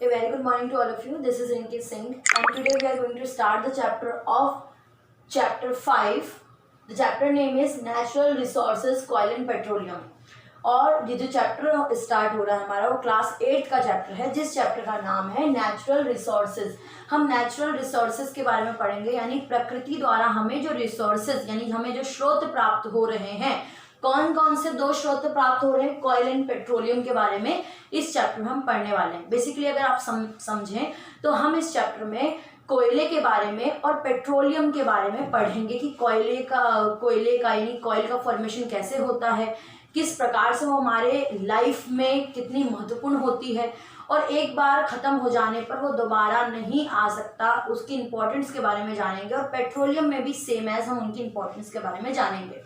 A very good morning to all of you. This is Rinki Singh, and today we are going to start the chapter of chapter 5. The chapter name is Natural Resources, Coal and Petroleum. और ये जो chapter start हो रहा है हमारा वो class 8 का chapter है, जिस चैप्टर का नाम है नेचुरल रिसोर्सेज। हम नेचुरल रिसोर्सेज के बारे में पढ़ेंगे, यानी प्रकृति द्वारा हमें जो रिसोर्सेज यानी हमें जो स्रोत प्राप्त हो रहे हैं, कौन कौन से दो स्रोत प्राप्त हो रहे हैं, ऑयल एंड पेट्रोलियम के बारे में इस चैप्टर में हम पढ़ने वाले हैं। बेसिकली अगर आप समझें तो हम इस चैप्टर में कोयले के बारे में और पेट्रोलियम के बारे में पढ़ेंगे कि कोयले का यानी कोयल का फॉर्मेशन कैसे होता है, किस प्रकार से वो हमारे लाइफ में कितनी महत्वपूर्ण होती है और एक बार ख़त्म हो जाने पर वो दोबारा नहीं आ सकता, उसकी इम्पोर्टेंस के बारे में जानेंगे। और पेट्रोलियम में भी सेम एज हम उनकी इम्पोर्टेंस के बारे में जानेंगे।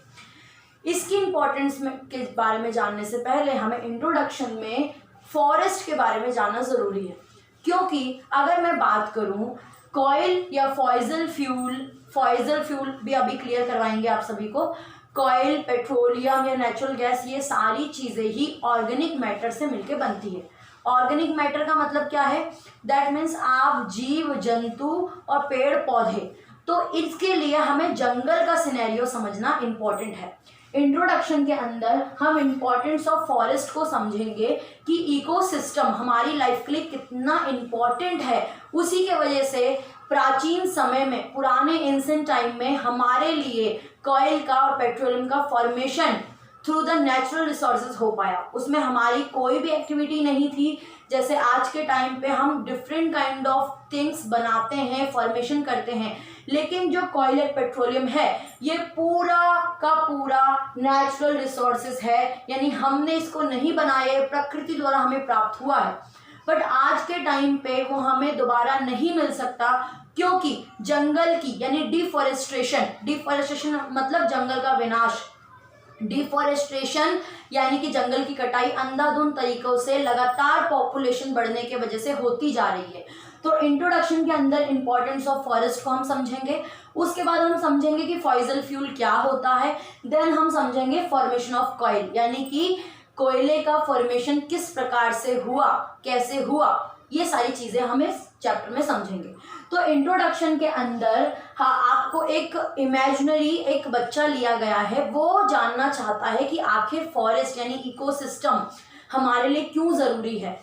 इसकी इम्पोर्टेंस के बारे में जानने से पहले हमें इंट्रोडक्शन में फॉरेस्ट के बारे में जानना ज़रूरी है, क्योंकि अगर मैं बात करूं कॉयल या फॉसिल फ्यूल भी अभी क्लियर करवाएंगे आप सभी को। कॉयल, पेट्रोलियम या नेचुरल गैस, ये सारी चीज़ें ही ऑर्गेनिक मैटर से मिलकर बनती है। ऑर्गेनिक मैटर का मतलब क्या है? दैट मीन्स आप, जीव जंतु और पेड़ पौधे। तो इसके लिए हमें जंगल का सिनेरियो समझना इम्पॉर्टेंट है। इंट्रोडक्शन के अंदर हम इम्पॉर्टेंस ऑफ फॉरेस्ट को समझेंगे कि इकोसिस्टम हमारी लाइफ के लिए कितना इम्पॉर्टेंट है। उसी के वजह से प्राचीन समय में, पुराने एंशिएंट टाइम में हमारे लिए कॉयल का और पेट्रोलियम का formation through the natural resources हो पाया। उसमें हमारी कोई भी एक्टिविटी नहीं थी। जैसे आज के टाइम पे हम डिफरेंट काइंड ऑफ थिंग्स बनाते हैं, फॉर्मेशन करते हैं, लेकिन जो कॉयल और पेट्रोलियम है ये पूरा का पूरा नेचुरल रिसोर्सेज है, यानी हमने इसको नहीं बनाया, प्रकृति द्वारा हमें प्राप्त हुआ है। बट आज के टाइम पे वो हमें दोबारा नहीं मिल सकता, क्योंकि जंगल की यानी डिफॉरेस्टेशन मतलब जंगल का विनाश, डिफॉरेस्टेशन यानी कि जंगल की कटाई अंधाधुंध तरीकों से लगातार पॉपुलेशन बढ़ने के वजह से होती जा रही है। तो इंट्रोडक्शन के अंदर इंपॉर्टेंस ऑफ फॉरेस्ट को हम समझेंगे। उसके बाद हम समझेंगे कि फॉसिल फ्यूल क्या होता है। देन हम समझेंगे फॉर्मेशन ऑफ कॉयल, यानी कि कोयले का फॉर्मेशन किस प्रकार से हुआ, कैसे हुआ, ये सारी चीज़ें हम इस चैप्टर में समझेंगे। तो इंट्रोडक्शन के अंदर आपको एक इमेजिनरी एक बच्चा लिया गया है, वो जानना चाहता है कि आखिर फॉरेस्ट यानी इकोसिस्टम हमारे लिए क्यों ज़रूरी है,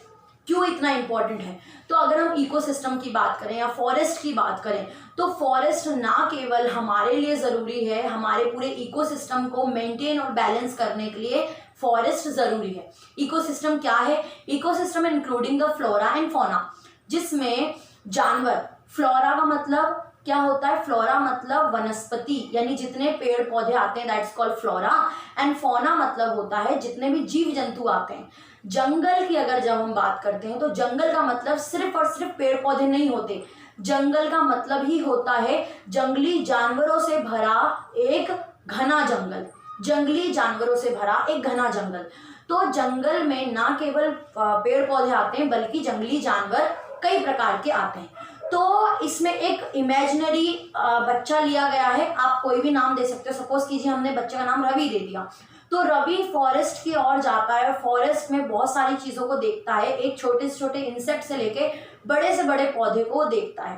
क्यों इतना इम्पोर्टेंट है। तो अगर हम इकोसिस्टम की बात करें या फॉरेस्ट की बात करें, तो फॉरेस्ट ना केवल हमारे लिए ज़रूरी है, हमारे पूरे इकोसिस्टम को मेंटेन और बैलेंस करने के लिए फॉरेस्ट ज़रूरी है। इकोसिस्टम क्या है? Ecosystem including the flora and fauna, जिसमें जानवर, फ्लोरा का मतलब क्या होता है? फ्लोरा मतलब वनस्पति, यानी जितने पेड़ पौधे आते हैं, that's called flora. And fauna मतलब होता है जितने भी जीव जंतु आते हैं। जंगल की अगर जब हम बात करते हैं तो जंगल का मतलब सिर्फ और सिर्फ पेड़ पौधे नहीं होते। जंगल का मतलब ही होता है जंगली जानवरों से भरा एक घना जंगल, जंगली जानवरों से भरा एक घना जंगल। तो जंगल में ना केवल पेड़ पौधे आते हैं, बल्कि जंगली जानवर कई प्रकार के आते हैं। तो इसमें एक इमेजिनरी बच्चा लिया गया है, आप कोई भी नाम दे सकते हो। सपोज कीजिए हमने बच्चे का नाम रवि दे दिया, तो रवि फॉरेस्ट की ओर जाता है और फॉरेस्ट में बहुत सारी चीज़ों को देखता है, एक छोटे से छोटे इंसेक्ट से लेके बड़े से बड़े पौधे को देखता है।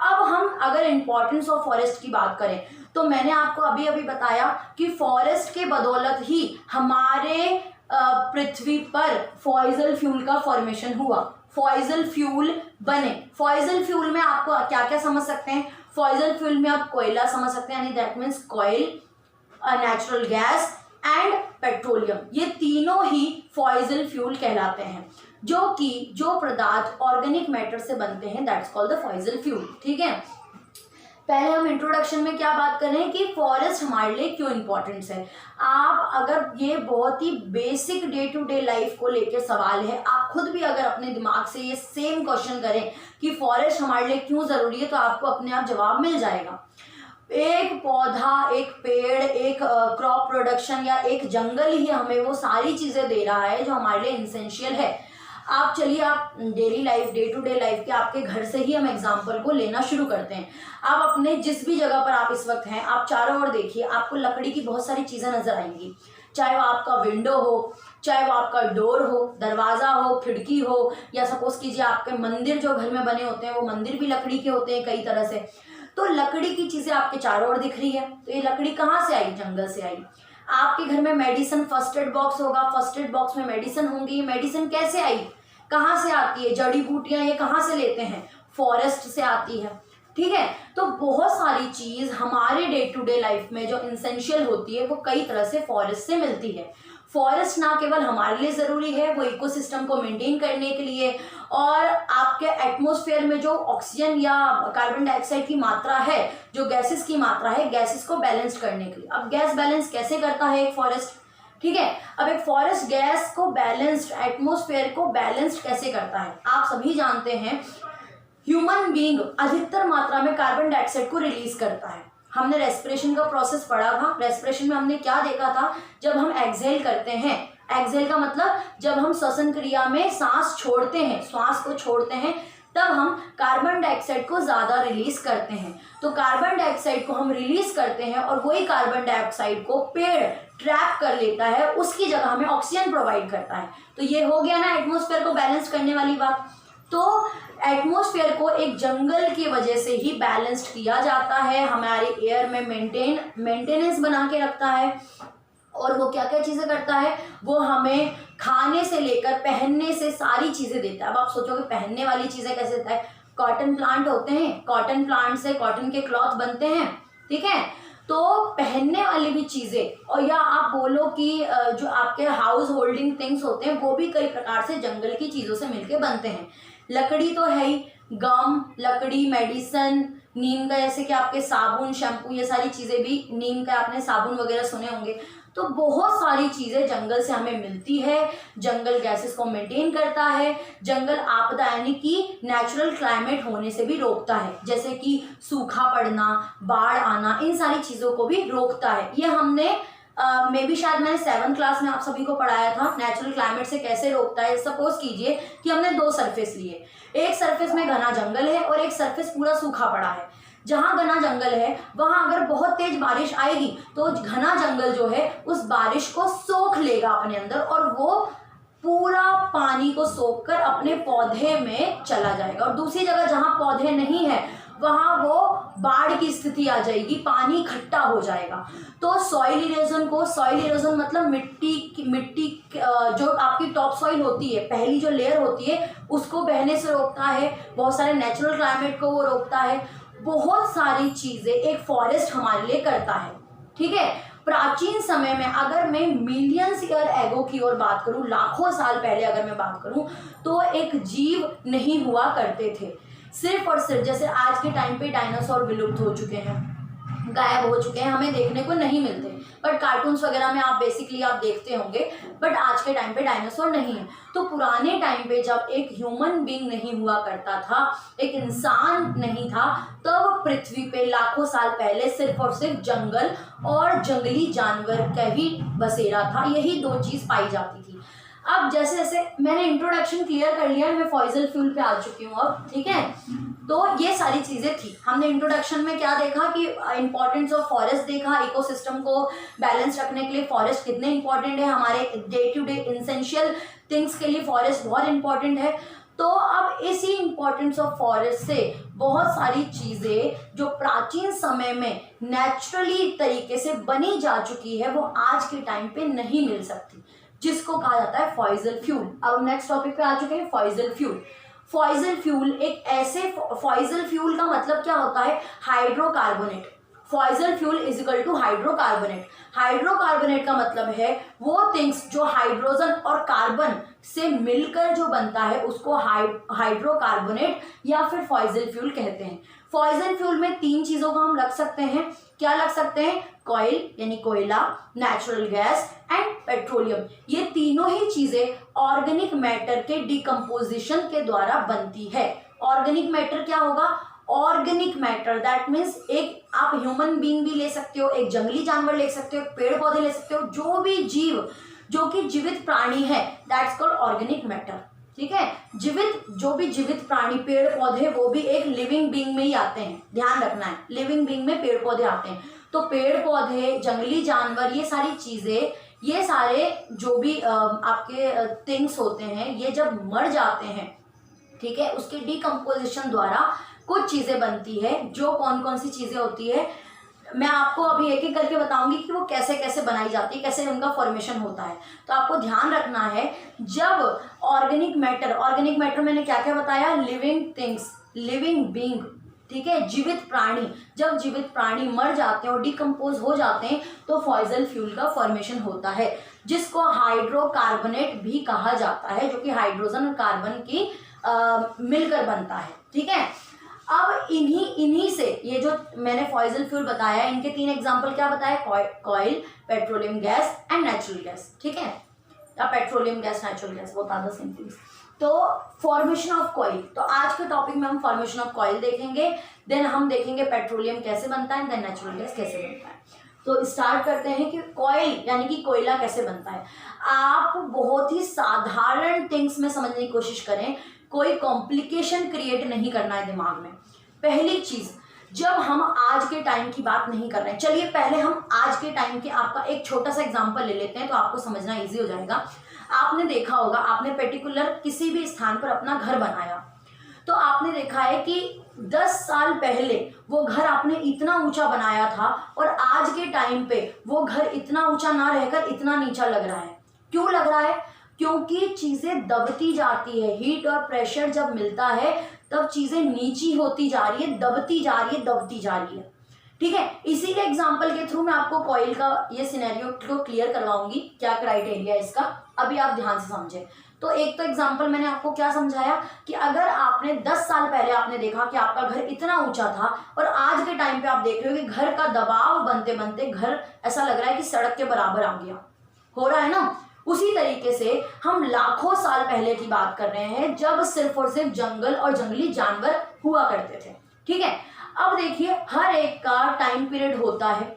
अब हम अगर इम्पोर्टेंस ऑफ फॉरेस्ट की बात करें, तो मैंने आपको अभी अभी बताया कि फॉरेस्ट के बदौलत ही हमारे पृथ्वी पर फॉसिल फ्यूल का फॉर्मेशन हुआ, फॉसिल फ्यूल बने। फॉसिल फ्यूल में आपको क्या क्या समझ सकते हैं? फॉसिल फ्यूल में आप कोयला समझ सकते हैं, यानी that means coil, natural gas and petroleum, ये तीनों ही फॉसिल फ्यूल कहलाते हैं, जो पदार्थ ऑर्गेनिक मैटर से बनते हैं, that's called the fossil fuel. ठीक है, पहले हम इंट्रोडक्शन में क्या बात करें कि फॉरेस्ट हमारे लिए क्यों इम्पोर्टेंट है। आप अगर ये बहुत ही basic day to day life को लेकर सवाल है, आप खुद भी अगर अपने दिमाग से ये सेम क्वेश्चन करें कि फॉरेस्ट हमारे लिए क्यों ज़रूरी है, तो आपको अपने आप जवाब मिल जाएगा। एक पौधा, एक पेड़, एक क्रॉप प्रोडक्शन या एक जंगल ही हमें वो सारी चीज़ें दे रहा है जो हमारे लिए इसेंशियल है। आप चलिए, आप daily life, day to day life के आपके घर से ही हम एग्जाम्पल को लेना शुरू करते हैं। आप अपने जिस भी जगह पर आप इस वक्त हैं, आप चारों ओर देखिए, आपको लकड़ी की बहुत सारी चीज़ें नजर आएंगी। चाहे वो आपका विंडो हो, चाहे वो आपका डोर हो, दरवाज़ा हो, खिड़की हो, या सपोज कीजिए आपके मंदिर जो घर में बने होते हैं वो मंदिर भी लकड़ी के होते हैं कई तरह से। तो लकड़ी की चीज़ें आपके चारों ओर दिख रही है। तो ये लकड़ी कहाँ से आई? जंगल से आई। आपके घर में मेडिसिन फर्स्ट एड बॉक्स होगा, फर्स्ट एड बॉक्स में मेडिसिन होंगी। मेडिसिन कैसे आई? कहाँ से आती है? जड़ी बूटियाँ ये कहाँ से लेते हैं? फॉरेस्ट से आती है। ठीक है, तो बहुत सारी चीज़ हमारे डे टू डे लाइफ में जो इंसेंशियल होती है वो कई तरह से फॉरेस्ट से मिलती है। फॉरेस्ट ना केवल हमारे लिए ज़रूरी है, वो इकोसिस्टम को मेंटेन करने के लिए और आपके एटमॉस्फेयर में जो ऑक्सीजन या कार्बन डाइऑक्साइड की मात्रा है, जो गैसेस की मात्रा है, गैसेस को बैलेंस करने के लिए। अब गैस बैलेंस कैसे करता है एक फॉरेस्ट? ठीक है, अब एक फॉरेस्ट गैस को बैलेंस्ड, एटमॉस्फेयर को बैलेंस्ड कैसे करता है? आप सभी जानते हैं ह्यूमन बीइंग अधिकतर मात्रा में कार्बन डाइऑक्साइड को रिलीज करता है। हमने रेस्पिरेशन का प्रोसेस पढ़ा था। रेस्पिरेशन में हमने क्या देखा था? जब हम एक्सहेल करते हैं, एक्सहेल का मतलब जब हम श्वसन क्रिया में सांस छोड़ते हैं, श्वास को छोड़ते हैं, तब हम कार्बन डाइऑक्साइड को ज़्यादा रिलीज करते हैं। तो कार्बन डाइऑक्साइड को हम रिलीज करते हैं और वही कार्बन डाइऑक्साइड को पेड़ ट्रैप कर लेता है, उसकी जगह हमें ऑक्सीजन प्रोवाइड करता है। तो ये हो गया ना एटमॉस्फेयर को बैलेंस करने वाली बात। तो एटमॉस्फेयर को एक जंगल की वजह से ही बैलेंस्ड किया जाता है, हमारे एयर में मेंटेनेंस बना के रखता है। और वो क्या क्या चीज़ें करता है? वो हमें खाने से लेकर पहनने से सारी चीज़ें देता है। अब आप सोचोगे पहनने वाली चीज़ें कैसे देता है? कॉटन प्लांट होते हैं, कॉटन प्लांट से कॉटन के क्लॉथ बनते हैं। ठीक है, तो पहनने वाली भी चीज़ें, और या आप बोलो कि जो आपके हाउस होल्डिंग थिंग्स होते हैं वो भी कई प्रकार से जंगल की चीज़ों से मिलके बनते हैं। लकड़ी तो है ही, गम, लकड़ी, मेडिसन, नीम का, जैसे कि आपके साबुन, शैम्पू, ये सारी चीज़ें भी, नीम का आपने साबुन वगैरह सुने होंगे। तो बहुत सारी चीज़ें जंगल से हमें मिलती है। जंगल गैसेस को मेंटेन करता है। जंगल आपदा यानी कि नेचुरल क्लाइमेट होने से भी रोकता है, जैसे कि सूखा पड़ना, बाढ़ आना, इन सारी चीज़ों को भी रोकता है। ये हमने मे बी शायद मैंने 7th क्लास में आप सभी को पढ़ाया था, नेचुरल क्लाइमेट से कैसे रोकता है। सपोज कीजिए कि हमने 2 सरफेस लिए, एक सरफेस में घना जंगल है और एक सरफेस पूरा सूखा पड़ा है। जहाँ घना जंगल है वहाँ अगर बहुत तेज बारिश आएगी तो घना जंगल जो है उस बारिश को सोख लेगा अपने अंदर और वो पूरा पानी को सोख कर अपने पौधे में चला जाएगा। और दूसरी जगह जहाँ पौधे नहीं है वहाँ वो बाढ़ की स्थिति आ जाएगी, पानी इकट्ठा हो जाएगा। तो सॉइल इरोजन मतलब मिट्टी जो आपकी टॉप सॉइल होती है, पहली जो लेयर होती है, उसको बहने से रोकता है। बहुत सारे नेचुरल क्लाइमेट को वो रोकता है। बहुत सारी चीजें एक फॉरेस्ट हमारे लिए करता है। ठीक है, प्राचीन समय में अगर मैं मिलियंस ईयर एगो की ओर बात करूं, लाखों साल पहले अगर मैं बात करूं, तो एक जीव नहीं हुआ करते थे। सिर्फ और सिर्फ जैसे आज के टाइम पे डायनासोर विलुप्त हो चुके हैं, गायब हो चुके हैं, हमें देखने को नहीं मिलते, बट कार्टून्स वगैरह में आप बेसिकली आप देखते होंगे। बट आज के टाइम पे डायनासोर नहीं है। तो पुराने टाइम पे जब एक ह्यूमन बीइंग नहीं हुआ करता था, एक इंसान नहीं था, तब पृथ्वी पे लाखों साल पहले सिर्फ और सिर्फ जंगल और जंगली जानवर का ही बसेरा था। यही 2 चीज़ पाई जाती थी। अब जैसे जैसे मैंने इंट्रोडक्शन क्लियर कर लिया, मैं फॉसिल फ्यूल पे आ चुकी हूँ अब। ठीक है, तो ये सारी चीज़ें थी। हमने इंट्रोडक्शन में क्या देखा कि इंपॉर्टेंस ऑफ फॉरेस्ट देखा, इकोसिस्टम को बैलेंस रखने के लिए फॉरेस्ट कितने इंपॉर्टेंट है, हमारे day to day essential things के लिए फॉरेस्ट बहुत इंपॉर्टेंट है। तो अब इसी इंपॉर्टेंस ऑफ फॉरेस्ट से बहुत सारी चीज़ें जो प्राचीन समय में नेचुरली तरीके से बनी जा चुकी है वो आज के टाइम पे नहीं मिल सकती, जिसको कहा जाता है फॉसिल फ्यूल। अब नेक्स्ट टॉपिक पे आ चुके हैं, फॉसिल फ्यूल। फॉसिल फ्यूल एक ऐसे, फॉसिल फ्यूल का मतलब क्या होता है? Hydrocarbonate. Fossil fuel is equal to hydrocarbonate. Hydrocarbonate का मतलब है वो थिंग्स जो हाइड्रोजन और कार्बन से मिलकर जो बनता है उसको हाइड्रोकार्बोनेट या फिर फॉसिल फ्यूल कहते हैं। फॉसिल फ्यूल में 3 चीज़ों को हम रख सकते हैं। क्या लग सकते हैं? कॉयल यानी कोयला, नेचुरल गैस एंड पेट्रोलियम। ये तीनों ही चीजें ऑर्गेनिक मैटर के डिकम्पोजिशन के द्वारा बनती है। ऑर्गेनिक मैटर क्या होगा? ऑर्गेनिक मैटर दैट मीन्स एक आप ह्यूमन बीइंग भी ले सकते हो, एक जंगली जानवर ले सकते हो, पेड़ पौधे ले सकते हो, जो भी जीव जो कि जीवित प्राणी है दैट्स कॉल्ड ऑर्गेनिक मैटर। ठीक है। जीवित, जो भी जीवित प्राणी, पेड़ पौधे, वो भी एक लिविंग बीइंग में ही आते हैं, ध्यान रखना है, लिविंग बीइंग में पेड़ पौधे आते हैं। तो पेड़ पौधे, जंगली जानवर, ये सारी चीजें, ये सारे जो भी आपके थिंग्स होते हैं, ये जब मर जाते हैं, ठीक है, उसके डिकम्पोजिशन द्वारा कुछ चीजें बनती है। जो कौन कौन सी चीजें होती है मैं आपको अभी एक एक करके बताऊंगी कि वो कैसे कैसे बनाई जाती है, कैसे उनका फॉर्मेशन होता है। तो आपको ध्यान रखना है, जब ऑर्गेनिक मैटर मैंने क्या क्या बताया, लिविंग थिंग्स, लिविंग बीइंग, ठीक है, जीवित प्राणी, जब जीवित प्राणी मर जाते हैं और डिकम्पोज हो जाते हैं तो फॉसिल फ्यूल का फॉर्मेशन होता है, जिसको हाइड्रोकार्बोनेट भी कहा जाता है, जो कि हाइड्रोजन और कार्बन की मिलकर बनता है, ठीक है। अब इन्हीं से, ये जो मैंने फॉसिल फ्यूल बताया, इनके 3 एग्जांपल क्या बताया, coal, petroleum gas and natural gas, ठीक है, या petroleum gas, natural gas, both are the same things. तो फॉर्मेशन ऑफ कॉइल, तो आज के टॉपिक में हम फॉर्मेशन ऑफ कॉइल देखेंगे, देन हम देखेंगे पेट्रोलियम कैसे बनता है, देन नेचुरल गैस कैसे बनता है। तो स्टार्ट करते हैं कि कॉइल यानी कि कोयला कैसे बनता है। आप बहुत ही साधारण थिंग्स में समझने की कोशिश करें, कोई कॉम्प्लिकेशन क्रिएट नहीं करना है दिमाग में। पहली चीज, जब हम आज के टाइम की बात नहीं कर रहे हैं, चलिए पहले हम आज के टाइम के आपका एक छोटा सा एग्जांपल ले लेते हैं तो आपको समझना इजी हो जाएगा। आपने देखा होगा, आपने पर्टिकुलर किसी भी स्थान पर अपना घर बनाया, तो आपने देखा है कि 10 साल पहले वो घर आपने इतना ऊंचा बनाया था और आज के टाइम पे वो घर इतना ऊंचा ना रहकर इतना नीचा लग रहा है। क्यों लग रहा है? क्योंकि चीजें दबती जाती है, हीट और प्रेशर जब मिलता है तब चीजें नीची होती जा रही है, दबती जा रही है, दबती जा रही है, ठीक है। इसीलिए एग्जांपल के थ्रू मैं आपको कॉइल का ये सिनेरियो को क्लियर करवाऊंगी, क्या क्राइटेरिया है इसका, अभी आप ध्यान से समझें। तो एक तो एग्जांपल मैंने आपको क्या समझाया कि अगर आपने 10 साल पहले आपने देखा कि आपका घर इतना ऊंचा था और आज के टाइम पे आप देख रहे हो कि घर का दबाव बनते बनते घर ऐसा लग रहा है कि सड़क के बराबर आ गया, हो रहा है ना। उसी तरीके से हम लाखों साल पहले की बात कर रहे हैं, जब सिर्फ और सिर्फ जंगल और जंगली जानवर हुआ करते थे, ठीक है। अब देखिए, हर एक का टाइम पीरियड होता है,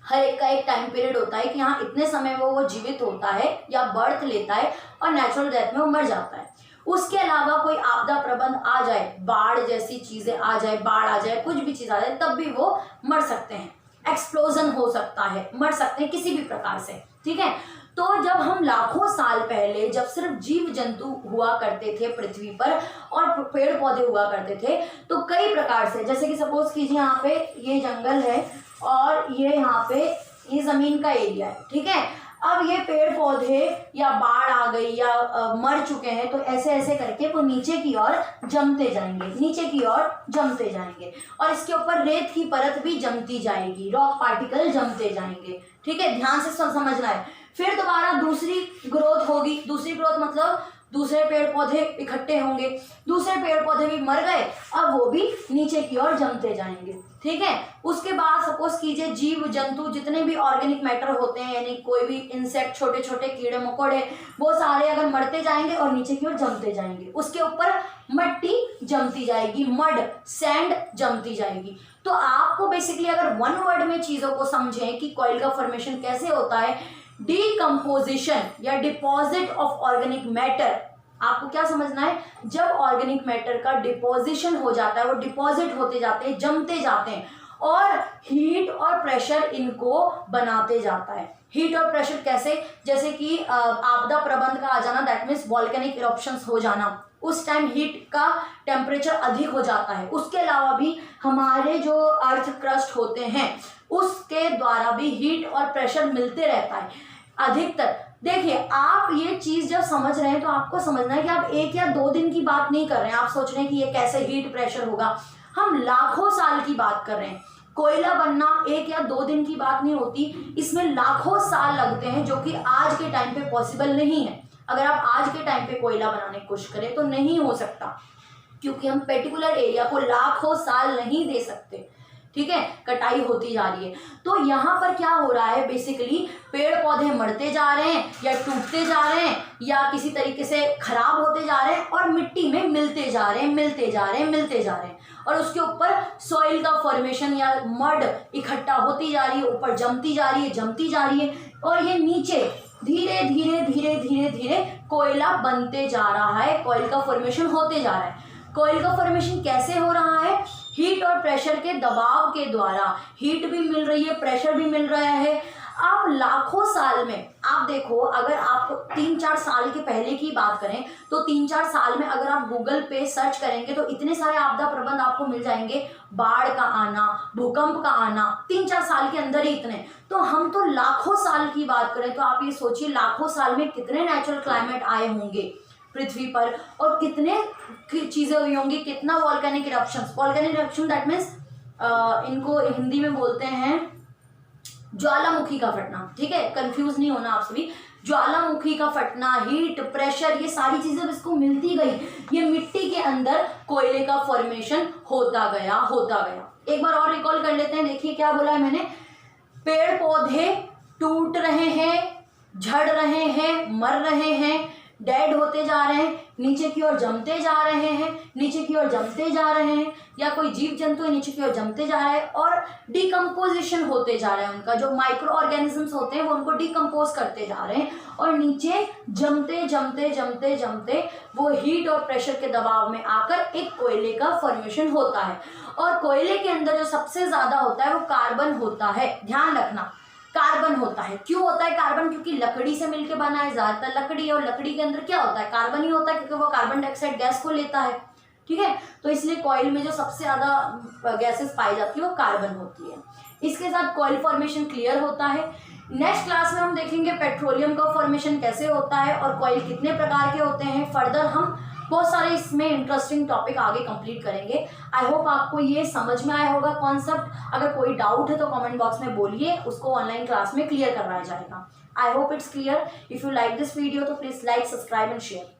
हर एक का एक टाइम पीरियड होता है कि हाँ इतने समय में वो जीवित होता है या बर्थ लेता है और नेचुरल डेथ में वो मर जाता है। उसके अलावा कोई आपदा प्रबंध आ जाए, बाढ़ जैसी चीजें आ जाए, बाढ़ आ जाए, कुछ भी चीज आ जाए, तब भी वो मर सकते हैं। एक्सप्लोजन हो सकता है, मर सकते हैं किसी भी प्रकार से, ठीक है। तो जब हम लाखों साल पहले, जब सिर्फ जीव जंतु हुआ करते थे पृथ्वी पर और पेड़ पौधे हुआ करते थे, तो कई प्रकार से, जैसे कि सपोज कीजिए यहाँ पे ये जंगल है और ये यहाँ पे ये जमीन का एरिया है, ठीक है। अब ये पेड़ पौधे या बाढ़ आ गई या मर चुके हैं, तो ऐसे ऐसे करके वो नीचे की ओर जमते जाएंगे, नीचे की ओर जमते जाएंगे और इसके ऊपर रेत की परत भी जमती जाएगी, रॉक पार्टिकल जमते जाएंगे, ठीक है। ध्यान से समझना है। फिर दोबारा दूसरी ग्रोथ होगी, दूसरी ग्रोथ मतलब दूसरे पेड़ पौधे इकट्ठे होंगे, दूसरे पेड़ पौधे भी मर गए, अब वो भी नीचे की ओर जमते जाएंगे, ठीक है। उसके बाद सपोज कीजिए जीव जंतु जितने भी ऑर्गेनिक मैटर होते हैं, यानी कोई भी इंसेक्ट, छोटे छोटे कीड़े मकोड़े, वो सारे अगर मरते जाएंगे और नीचे की ओर जमते जाएंगे, उसके ऊपर मट्टी जमती जाएगी, मड, सैंड जमती जाएगी। तो आपको बेसिकली अगर वन वर्ड में चीजों को समझें कि कॉइल का फॉर्मेशन कैसे होता है, डीकम्पोजिशन या डिपॉजिट ऑफ ऑर्गेनिक मैटर, आपको क्या समझना है, जब ऑर्गेनिक मैटर का डिपोजिशन हो जाता है, वो डिपॉजिट होते जाते हैं, जमते जाते हैं और हीट और प्रेशर इनको बनाते जाता है। हीट और प्रेशर कैसे, जैसे कि आपदा प्रबंध का आ जाना, दैट मीन्स वॉल्केनिक इरप्शंस हो जाना, उस टाइम हीट का टेम्परेचर अधिक हो जाता है। उसके अलावा भी हमारे जो अर्थ क्रस्ट होते हैं उसके द्वारा भी हीट और प्रेशर मिलते रहता है अधिकतर। देखिए, आप ये चीज जब समझ रहे हैं तो आपको समझना है कि आप 1 या 2 दिन की बात नहीं कर रहे हैं। आप सोच रहे हैं कि ये कैसे हीट प्रेशर होगा, हम लाखों साल की बात कर रहे हैं। कोयला बनना 1 या 2 दिन की बात नहीं होती, इसमें लाखों साल लगते हैं, जो कि आज के टाइम पे पॉसिबल नहीं है। अगर आप आज के टाइम पे कोयला बनाने की कोशिश करें तो नहीं हो सकता, क्योंकि हम पर्टिकुलर एरिया को लाखों साल नहीं दे सकते, ठीक है। कटाई होती जा रही है। तो यहाँ पर क्या हो रहा है, बेसिकली पेड़ पौधे मरते जा रहे हैं या टूटते जा रहे हैं या किसी तरीके से खराब होते जा रहे हैं और मिट्टी में मिलते जा रहे हैं, मिलते जा रहे हैं, मिलते जा रहे हैं और उसके ऊपर सॉइल का फॉर्मेशन या मड इकट्ठा होती जा रही है, ऊपर जमती जा रही है, जमती जा रही है और ये नीचे धीरे धीरे धीरे धीरे धीरे कोयला बनते जा रहा है, कॉइल का फॉर्मेशन होते जा रहा है। कॉइल का फॉर्मेशन कैसे हो रहा है? हीट और प्रेशर के दबाव के द्वारा। हीट भी मिल रही है, प्रेशर भी मिल रहा है। अब लाखों साल में आप देखो, अगर आप 3-4 साल के पहले की बात करें तो 3-4 साल में अगर आप गूगल पे सर्च करेंगे तो इतने सारे आपदा प्रबंध आपको मिल जाएंगे। बाढ़ का आना, भूकंप का आना, 3-4 साल के अंदर ही इतने। तो हम तो लाखों साल की बात करें तो आप ये सोचिए लाखों साल में कितने नेचुरल क्लाइमेट आए होंगे पृथ्वी पर, और कितने चीजें हुई होंगी, कितना volcanic eruptions. Volcanic eruption that means इनको हिंदी में बोलते हैं ज्वालामुखी का फटना, ठीक है, कंफ्यूज नहीं होना आप सभी। ज्वालामुखी का फटना, हीट, प्रेशर, ये सारी चीजें इसको मिलती गई, ये मिट्टी के अंदर कोयले का फॉर्मेशन होता गया होता गया। एक बार और रिकॉल कर लेते हैं, देखिए क्या बोला है मैंने। पेड़ पौधे टूट रहे हैं, झड़ रहे हैं, मर रहे हैं, डेड होते जा रहे हैं, नीचे की ओर जमते जा रहे हैं, नीचे की ओर जमते जा रहे हैं, या कोई जीव जंतु है नीचे की ओर जमते जा रहे हैं, और डिकम्पोजिशन होते जा रहे हैं। उनका जो माइक्रो ऑर्गेनिजम्स होते हैं वो उनको डिकम्पोज करते जा रहे हैं, और नीचे जमते जमते जमते जमते वो हीट और प्रेशर के दबाव में आकर एक कोयले का फॉर्मेशन होता है। और कोयले के अंदर जो सबसे ज्यादा होता है वो कार्बन होता है। ध्यान रखना, कार्बन होता है। क्यों होता है कार्बन? क्योंकि लकड़ी से मिलकर बना है, ज्यादातर लकड़ी है, और लकड़ी के अंदर क्या होता है? कार्बन ही होता है, क्योंकि वो कार्बन डाइऑक्साइड गैस को लेता है, ठीक है। तो इसलिए कॉइल में जो सबसे ज्यादा गैसेस पाई जाती है वो कार्बन होती है। इसके साथ कॉइल फॉर्मेशन क्लियर होता है। नेक्स्ट क्लास में हम देखेंगे पेट्रोलियम का फॉर्मेशन कैसे होता है और कॉइल कितने प्रकार के होते हैं। फर्दर हम बहुत सारे इसमें इंटरेस्टिंग टॉपिक आगे कंप्लीट करेंगे। आई होप आपको ये समझ में आया होगा कॉन्सेप्ट। अगर कोई डाउट है तो कमेंट बॉक्स में बोलिए, उसको ऑनलाइन क्लास में क्लियर करवाया जाएगा। I hope it's clear. If you like this video तो please like, subscribe and share.